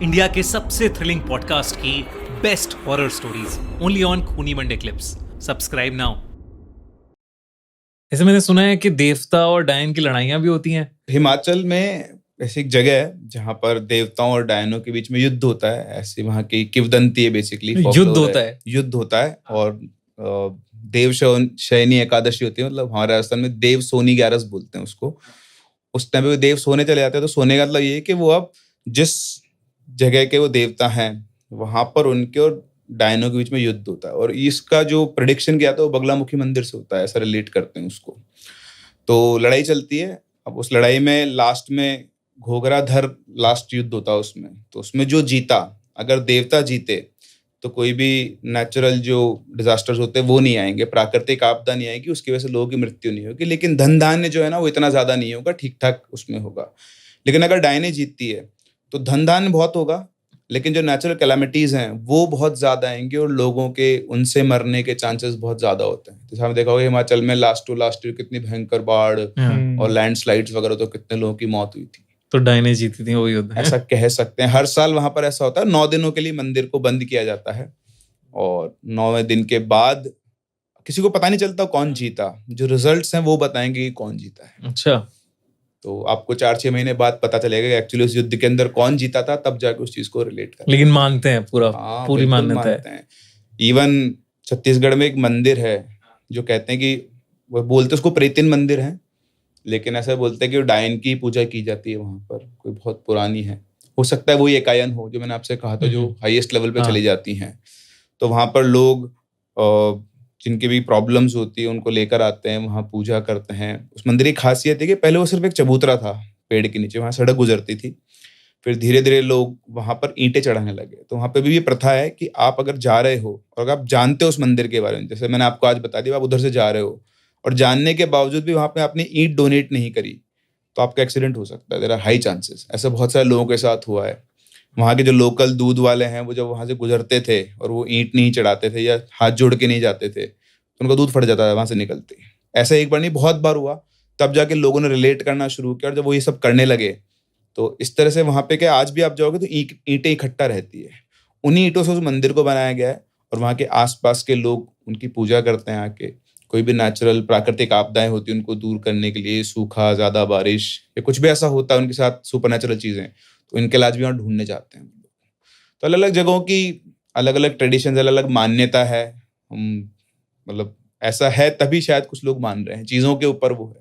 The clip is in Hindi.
इंडिया के सबसे थ्रिलिंग पॉडकास्ट की best horror stories only on खूनी मंडे क्लिप्स। Subscribe now. ऐसे मैंने सुना है कि देवता और डायन की लड़ाइयां भी होती हैं। हिमाचल में ऐसी एक जगह है जहाँ पर देवताओं और डायनों के बीच में युद्ध होता है। ऐसी वहाँ की किंवदंती है, बेसिकली युद्ध होता है। और देव शयनी एकादशी होती है, मतलब हमारे राजस्थान में देव सोनी 11 बोलते हैं उसको। उस टाइम पे देव सोने चले जाते हैं। तो सोने का मतलब ये है कि वो अब जिस जगह के वो देवता हैं वहां पर उनके और डायनों के बीच में युद्ध होता है। और इसका जो प्रेडिक्शन किया था वो बगलामुखी मंदिर से होता है, ऐसा रिलेट करते हैं उसको। तो लड़ाई चलती है। अब उस लड़ाई में लास्ट में घोघराधर लास्ट युद्ध होता है उसमें। तो उसमें जो जीता, अगर देवता जीते तो कोई भी नेचुरल जो डिजास्टर्स होते हैं वो नहीं आएंगे, प्राकृतिक आपदा नहीं आएगी, उसकी वजह से लोगों की मृत्यु नहीं होगी। लेकिन धन धान्य जो है ना वो इतना ज्यादा नहीं होगा, ठीक ठाक उसमें होगा। लेकिन अगर डायने जीतती है तो धन धान्य बहुत होगा, लेकिन जो नेचुरल कैलामिटीज हैं वो बहुत ज्यादा आएंगे और लोगों के उनसे मरने के चांसेस बहुत ज्यादा होते हैं। जैसे हम देखा होगा हिमाचल में लास्ट ईयर कितनी भयंकर बाढ़ और लैंडस्लाइड्स वगैरह, तो कितने लोगों की मौत हुई थी। तो डायने जीती थी वो युद्ध, ऐसा कह सकते हैं। हर साल वहां पर ऐसा होता है, 9 दिनों के लिए मंदिर को बंद किया जाता है और 9वें दिन के बाद किसी को पता नहीं चलता कौन जीता। जो रिजल्ट्स हैं वो बताएंगे कि कौन जीता है। अच्छा, तो आपको 4-6 महीने बाद पता चलेगा कि एक्चुअली उस युद्ध के अंदर कौन जीता था, तब जाके उस चीज को रिलेट कर। लेकिन मानते हैं पूरी बिल्कुल मान्यता है। इवन छत्तीसगढ़ में एक मंदिर है जो कहते हैं कि वो बोलते उसको प्रेतिन मंदिर है, लेकिन ऐसा बोलते हैं कि वो डायन की पूजा की जाती है वहां पर। कोई बहुत पुरानी है, हो सकता है वही एकायन हो जो मैंने आपसे कहा था, जो हाईएस्ट लेवल पे चली जाती हैं। तो वहां पर लोग जिनकी भी प्रॉब्लम्स होती है उनको लेकर आते हैं, वहाँ पूजा करते हैं। उस मंदिर की खासियत है कि पहले वो सिर्फ एक चबूतरा था पेड़ के नीचे, वहाँ सड़क गुजरती थी। फिर धीरे धीरे लोग वहाँ पर ईंटें चढ़ाने लगे। तो वहाँ पे भी ये प्रथा है कि आप अगर जा रहे हो और अगर आप जानते हो उस मंदिर के बारे में, जैसे मैंने आपको आज बता दिया, आप उधर से जा रहे हो और जानने के बावजूद भी वहाँ पे आपने ईंट डोनेट नहीं करी, तो आपका एक्सीडेंट हो सकता है। There are high chances. ऐसा बहुत सारे लोगों के साथ हुआ है। वहाँ के जो लोकल दूध वाले हैं वो जब वहाँ से गुजरते थे और वो ईंट नहीं चढ़ाते थे या हाथ जोड़ के नहीं जाते थे, तो उनका दूध फट जाता था वहाँ से निकलते। ऐसा एक बार नहीं, बहुत बार हुआ। तब जाके लोगों ने रिलेट करना शुरू किया और जब वो ये सब करने लगे तो इस तरह से वहाँ पे क्या, आज भी आप जाओगे तो ईंटें इकट्ठा रहती है। उन्हीं ईंटों से उस मंदिर को बनाया गया है और वहाँ के आसपास के लोग उनकी पूजा करते हैं आके। कोई भी नेचुरल प्राकृतिक आपदाएं होती है उनको दूर करने के लिए, सूखा, ज्यादा बारिश या कुछ भी ऐसा होता है उनके साथ सुपर नेचुरल चीजें, तो इनके इलाज भी वहाँ ढूंढने जाते हैं। तो अलग अलग जगहों की अलग अलग ट्रेडिशन, अलग अलग मान्यता है। हम मतलब ऐसा है तभी शायद कुछ लोग मान रहे हैं, चीजों के ऊपर वो है।